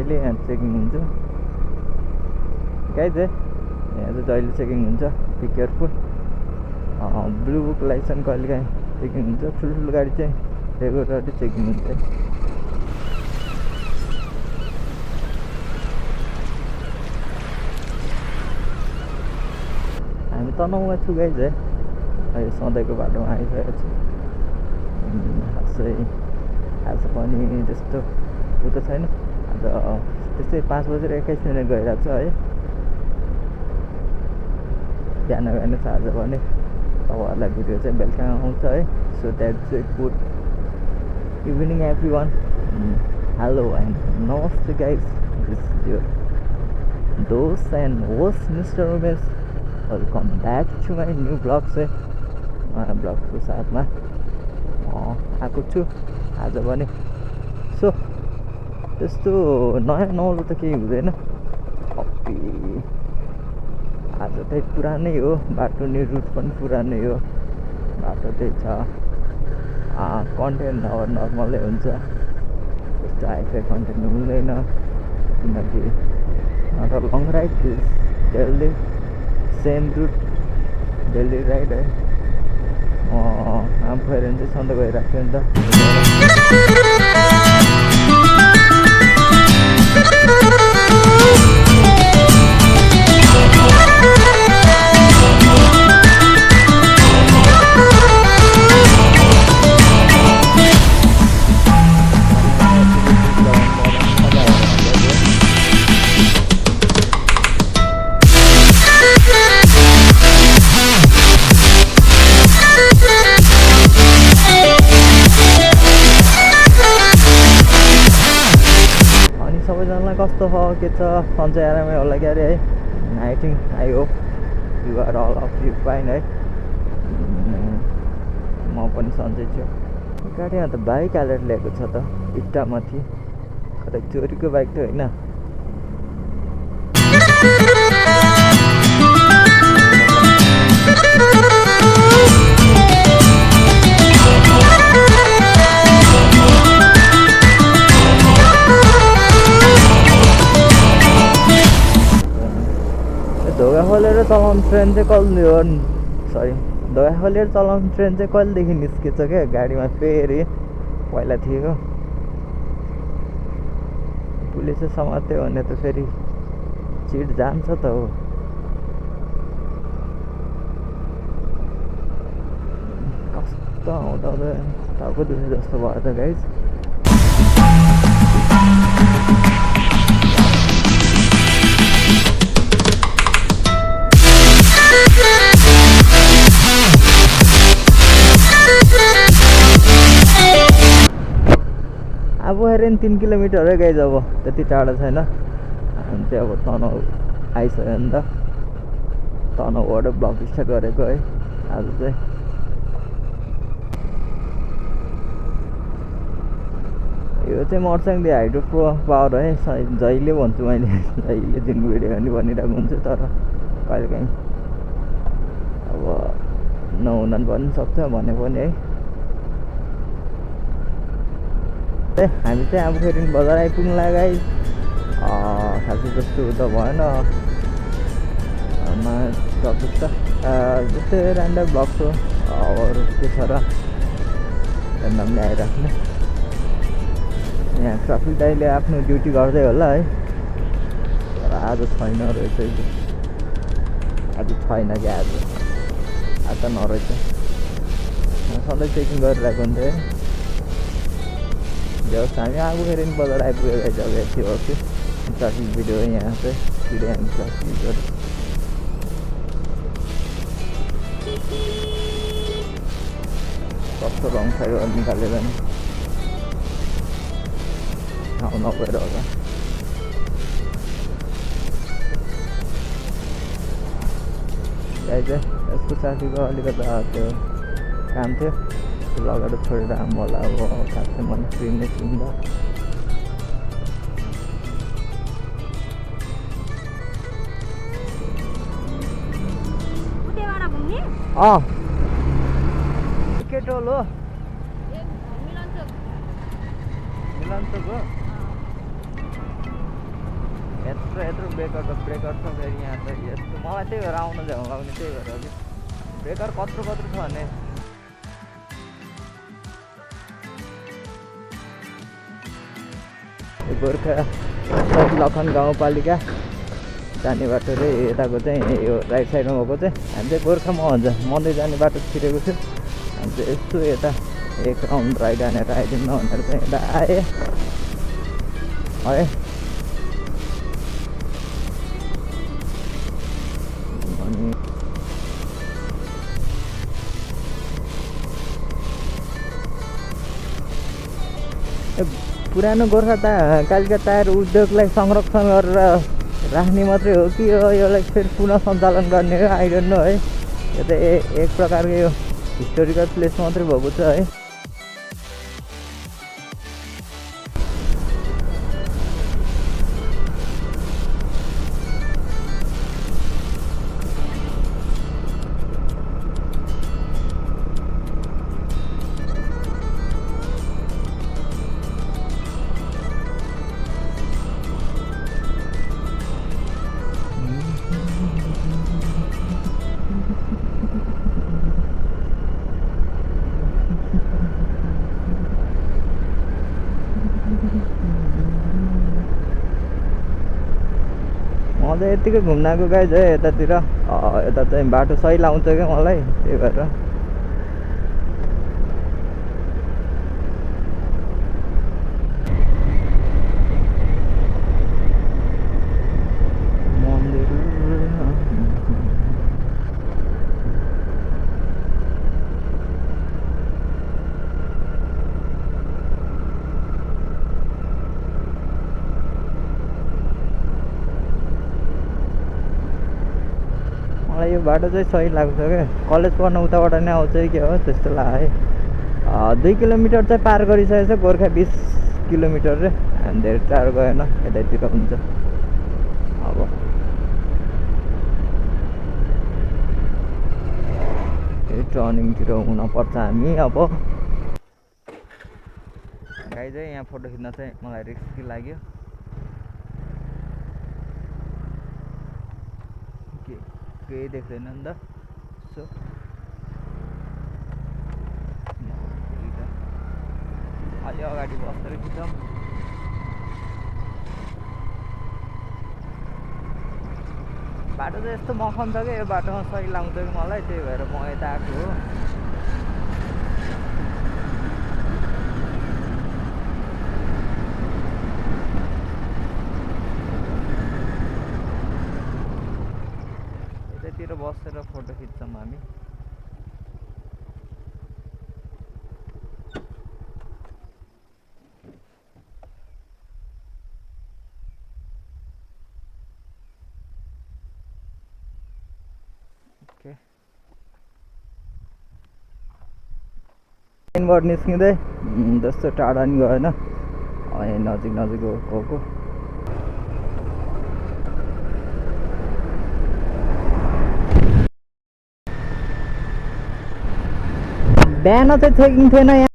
जहिले यहाँ चेकिङ हुन्छ गाइज है। यहाँ चाहिँ जहिले चेकिङ हुन्छ, be careful. Blue book license कहिलेकाहीँ चेकिङ हुन्छ, ठुल्ठुलो गाडी चाहिँ रेगुलरली चेकिङ हुन्छ। हामी तनहुँमा छु गाइज है, अहिले सधैँको बाटोमा आइसकेको छु। खासै आज पनि त्यस्तो उ त छैन, आज त्यस्तै 5:21 गइरहेको छ है। बिहान बिहान छ आज भने, तपाईँहरूलाई भिडियो चाहिँ बेलुका आउँछ है। So that's a good evening everyone. Hello and नमस्ते गाइज, दिस इज योर दोस्त and host mister Umesh. Welcome back to my new blog चाहिँ, नयाँ ब्लगको साथमा आएको छु आज भने। सो त्यस्तो नयाँ नौलो त केही हुँदैन, आज त्यही पुरानै हो बाटो, नि रुट पनि पुरानै हो बाटो, त्यही छ। कन्टेन्ट अब नर्मलै हुन्छ, त्यस्तो हाइफाई कन्टेन्ट हुँदैन किनकि not a long ride, is daily same route daily ride है। आम खैर चाहिँ सधैँ गइरहेको थियो नि त। सबैजनालाई कस्तो छ के छ, सन्चै आरामै होला क्या अरे है। I think I hope you are all of you fine है। म पनि सन्चै छु। गाडी यहाँ त बाइक हालेर ल्याएको छ त इट्टामाथि, कतै चोरीको बाइक त होइन। ढोका खोलेर चलाउने ट्रेन चाहिँ कहिले हो, सरी ढोका खोलेर चलाउने ट्रेन चाहिँ कहिलेदेखि निस्केछ क्या गाडीमा फेरि पहिला थियो। पुलिसले समात्यो भने त फेरि चिट जान्छ त हो। कस्तो आउँदा आउँदा टाउको दुख्ने जस्तो भयो त गाइज। अब हेरेन 3 किलोमिटर है गाइज, अब त्यति टाढो छैन। हामी चाहिँ अब तनहुँ आइसक्यो नि त, तनहुँबाट ब्लग स्टार्ट गरेको है आज चाहिँ। यो चाहिँ मोटरसाइकल हाइड्रो पावर है, जहिले भन्छु मैले, जहिले दिन भिडियो पनि भनिरहेको हुन्छु, तर कहिलेकाहीँ अब नहुन पनि सक्छ भने पनि है। हामी चाहिँ अब फेरि बजार आइपुग्नु लाग्यो। खासै जस्तो त भएन, ट्राफिक त जस्तै ऱ्यान्डम ब्लक हो, अरू के छ र ऱ्यान्डम ल्याइराख्ने। यहाँ ट्राफिक दाइले आफ्नो ड्युटी गर्दै होला है, तर आज छैन रहेछ। आज छैन कि आज त नरहेछ, सधैँ चेकिङ गरिरहेको हुन्थ्यो है। जस्ट हामी अब फेरि बजार आइपुगेको जग्गा थियो कि ट्राफिक भिडियो यहाँ चाहिँ छिटै हामी ट्राफिक गऱ्यो। कस्तो रङ साइड निकालेर नि ठाउँ नभएर होला। चाहिँ यसको साथीको अलिकति त्यो काम थियो, लगेर छोडेर आउँ होला। अब खासै मलाई फ्री नै छुन्दा केटोल हो मिलान चोक हो। यत्रो ब्रेकरको ब्रेकर छ फेरि यहाँ त यस्तो मलाई त्यही भएर आउन झ्याउ लाग्ने त्यही भएर कि ब्रेकर कत्रो कत्रो छ भने गोर्खा लखन गाउँपालिका जाने बाटो रे यताको चाहिँ यो राइट साइडमा भएको चाहिँ हामी चाहिँ गोर्खामा मन्दै जाने बाटो छिरेको छु हामी चाहिँ यस्तो यता एक राउन्ड राइड हानेर आइदिउँ न भनेर चाहिँ यता आएँ है अनि पुरानो गोर्खाकालिका टायर उद्योगलाई संरक्षण गरेर राख्ने मात्रै हो कि यसलाई फेरि पुनः सञ्चालन गर्ने हो आई डोन्ट नो है यो त एक प्रकारको यो हिस्टोरिकल प्लेस मात्रै भएको छ है म चाहिँ यत्तिकै घुम्न आएको गाइज है यतातिर यता चाहिँ बाटो सही लाउँछ क्या मलाई त्यही भएर मलाई यो बाटो चाहिँ सही लाग्छ क्या कलेज पढ्न उताबाट नै आउँछ कि हो त्यस्तो लाग्यो है 2 किलोमिटर चाहिँ पार गरिसकेको छ गोर्खा 20 किलोमिटर रे हामी धेरै टाढो गएन यतैतिर हुन्छ अब यही टर्निङतिर हुनपर्छ हामी अब गाई चाहिँ यहाँ फोटो खिच्न चाहिँ मलाई रिस्की लाग्यो केही देख्दैन नि त सो अलि अगाडि बसेर खिचौँ बाटो चाहिँ यस्तो मखन छ क्या यो बाटोमा सही लाउँछ कि मलाई त्यही भएर म यता आएको हो यतातिर बसेर फोटो खिच्छौँ हामी लाइनबाट निस्किँदै त्यस्तो टाढा नि गएन नजिक नजिक गएको बिहान चाहिँ चेकिङ थिएन यहाँ